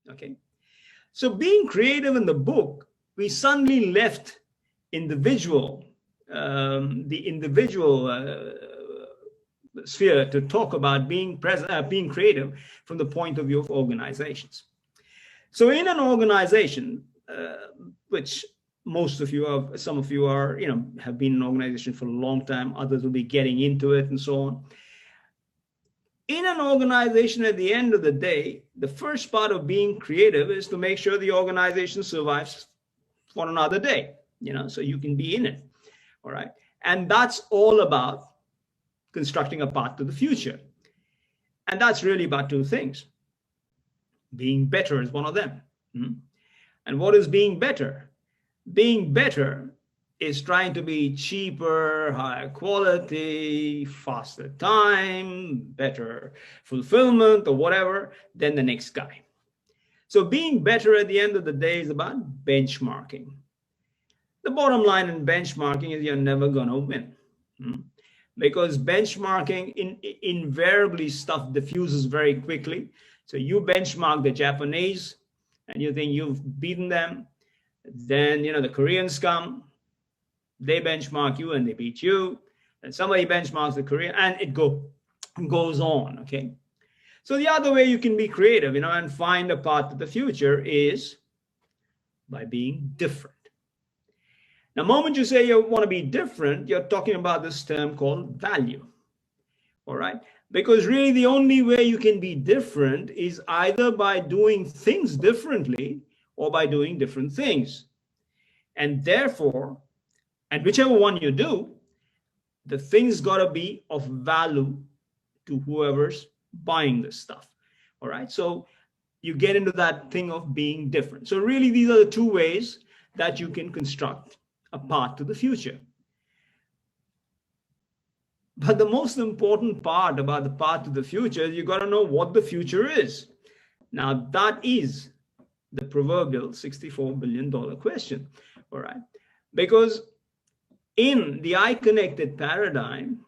Okay. So being creative in the book, we suddenly left individual, the individual sphere to talk about being being creative from the point of view of organizations. So in an organization, which most of you are, some of you are, have been in an organization for a long time, others will be getting into it and so on. In an organization, at the end of the day, the first part of being creative is to make sure the organization survives for another day, so you can be in it. All right. And that's all about constructing a path to the future. And that's really about two things. Being better is one of them. And what is being better? Being better is trying to be cheaper, higher quality, faster time, better fulfillment, or whatever than the next guy. So being better at the end of the day is about benchmarking. The bottom line in benchmarking is you're never going to win. Because benchmarking, invariably stuff diffuses very quickly. So you benchmark the Japanese and you think you've beaten them. Then, the Koreans come, they benchmark you and they beat you. And somebody benchmarks the Korean, and it goes on, okay? So the other way you can be creative, and find a path to the future is by being different. Now, the moment you say you want to be different, you're talking about this term called value, all right? Because really the only way you can be different is either by doing things differently or by doing different things. And therefore, and whichever one you do, the thing's got to be of value to whoever's buying this stuff, all right? So you get into that thing of being different. So really, these are the two ways that you can construct a path to the future. But the most important part about the path to the future is you got to know what the future is. Now, that is the proverbial $64 billion question, all right? Because in the I-connected paradigm,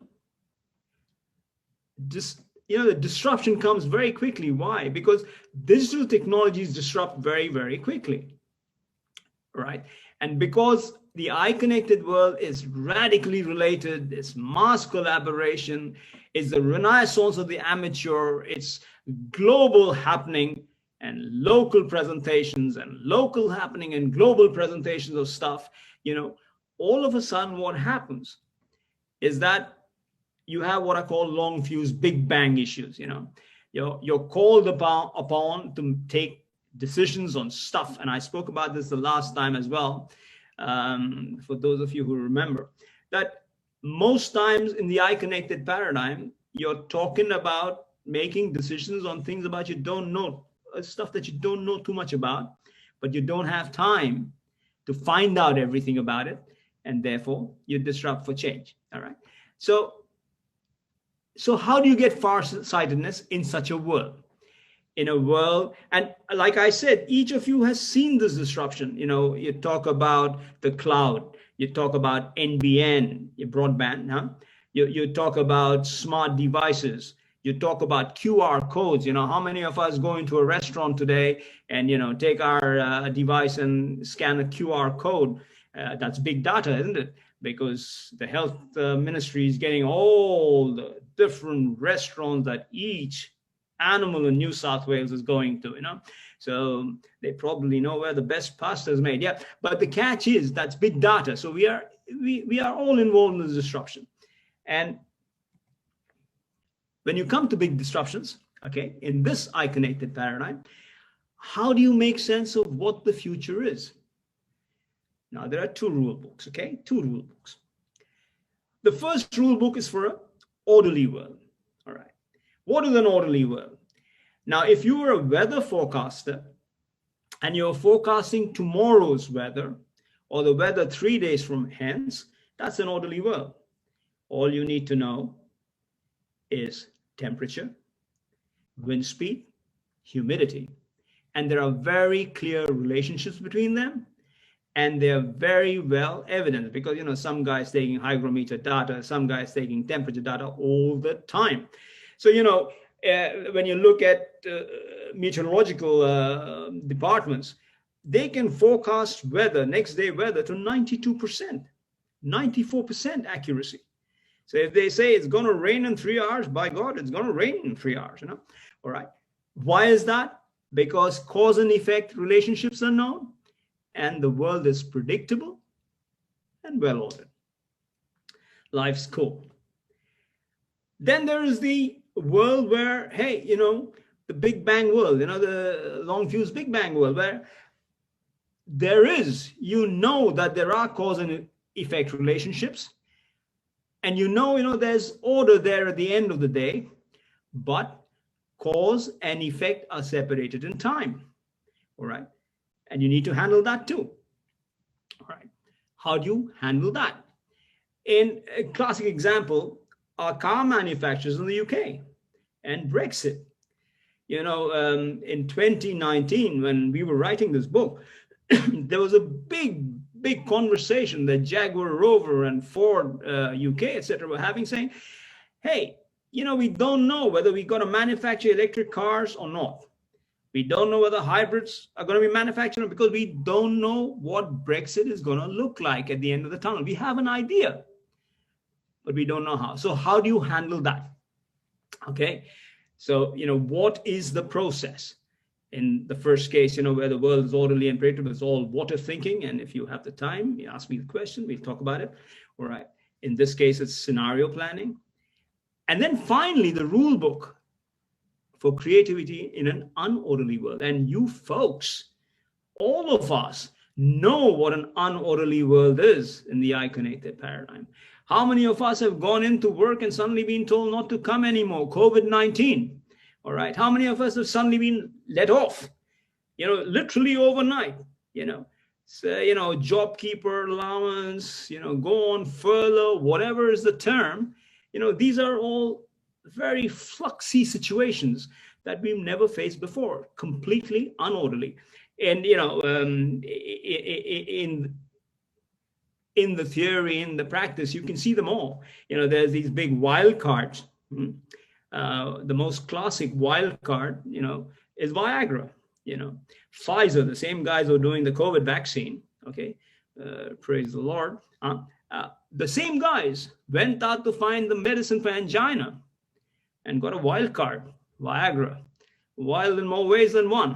the disruption comes very quickly. Why? Because digital technologies disrupt very, very quickly, right? And because the I-connected world is radically related, it's mass collaboration, it's the renaissance of the amateur, it's global happening and local presentations and local happening and global presentations of stuff, all of a sudden what happens is that you have what I call long fuse big bang issues. You're called upon to take decisions on stuff. And I spoke about this the last time as well. For those of you who remember, that most times in the I-connected paradigm, you're talking about making decisions on things about you don't know, stuff that you don't know too much about, but you don't have time to find out everything about it, and therefore you disrupt for change. All right. So how do you get farsightedness in such a world? In a world, and like I said, each of you has seen this disruption. You talk about the cloud, you talk about NBN, your broadband, huh? You talk about smart devices, you talk about QR codes. How many of us go into a restaurant today and take our device and scan a QR code? That's big data, isn't it? Because the health ministry is getting all the different restaurants that each animal in New South Wales is going to, so they probably know where the best pasta is made. Yeah, but the catch is that's big data. So we are all involved in this disruption. And when you come to big disruptions, okay, in this I-connected paradigm, how do you make sense of what the future is? Now, there are two rule books, okay? Two rule books. The first rule book is for an orderly world, all right? What is an orderly world? Now, if you were a weather forecaster and you're forecasting tomorrow's weather or the weather 3 days from hence, that's an orderly world. All you need to know is temperature, wind speed, humidity, and there are very clear relationships between them. And they're very well evident because, some guys taking hygrometer data, some guys taking temperature data all the time. So, When you look at meteorological departments, they can forecast weather, next day weather, to 92%, 94% accuracy. So if they say it's going to rain in 3 hours, by God, it's going to rain in 3 hours, All right. Why is that? Because cause and effect relationships are known, and the world is predictable and well ordered. Life's cool. Then there is the world where, hey, the Big Bang world, the long fuse Big Bang world, where there is, that there are cause and effect relationships, and there's order there at the end of the day, but cause and effect are separated in time. All right. And you need to handle that too. All right. How do you handle that? In a classic example are car manufacturers in the UK and Brexit. In 2019, when we were writing this book, there was a big conversation that Jaguar Rover and Ford UK, etc., were having, saying, hey, we don't know whether we're going to manufacture electric cars or not. We don't know whether hybrids are going to be manufactured, because we don't know what Brexit is going to look like at the end of the tunnel. We have an idea, but we don't know how. So how do you handle that? Okay. So, what is the process? In the first case, where the world is orderly and predictable, it's all water thinking. And if you have the time, you ask me the question, we'll talk about it. All right. In this case, it's scenario planning. And then finally, the rule book for creativity in an unorderly world. And you folks, all of us, know what an unorderly world is in the I Connected paradigm. How many of us have gone into work and suddenly been told not to come anymore? COVID-19. All right. How many of us have suddenly been let off? Literally overnight. So, JobKeeper allowance, go on furlough, whatever is the term. These are all very fluxy situations that we've never faced before, completely unorderly. And, in the theory, in the practice, you can see them all. There's these big wild cards. The most classic wild card, is Viagra. Pfizer, the same guys who are doing the COVID vaccine. Okay, praise the Lord. The same guys went out to find the medicine for angina and got a wild card, Viagra. Wild in more ways than one,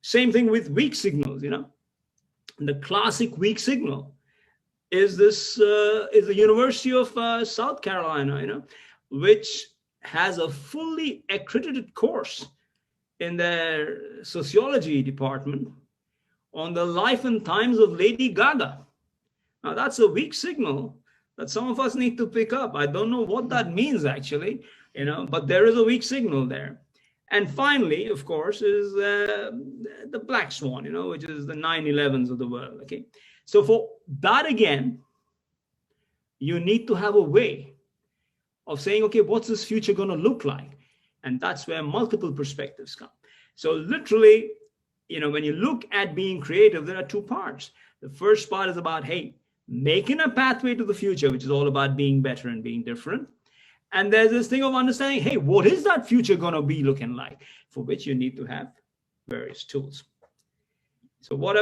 Same thing with weak signals. The classic weak signal is the University of South Carolina, which has a fully accredited course in their sociology department on the life and times of Lady Gaga. Now, that's a weak signal that some of us need to pick up. I don't know what that means, actually, but there is a weak signal there. And finally, of course, is the black swan, which is the 9/11s of the world. Okay. So for that, again, you need to have a way of saying, okay, what's this future going to look like? And that's where multiple perspectives come. So literally, when you look at being creative, there are two parts. The first part is about, hey, making a pathway to the future, which is all about being better and being different. And there's this thing of understanding, hey, what is that future going to be looking like? For which you need to have various tools. So what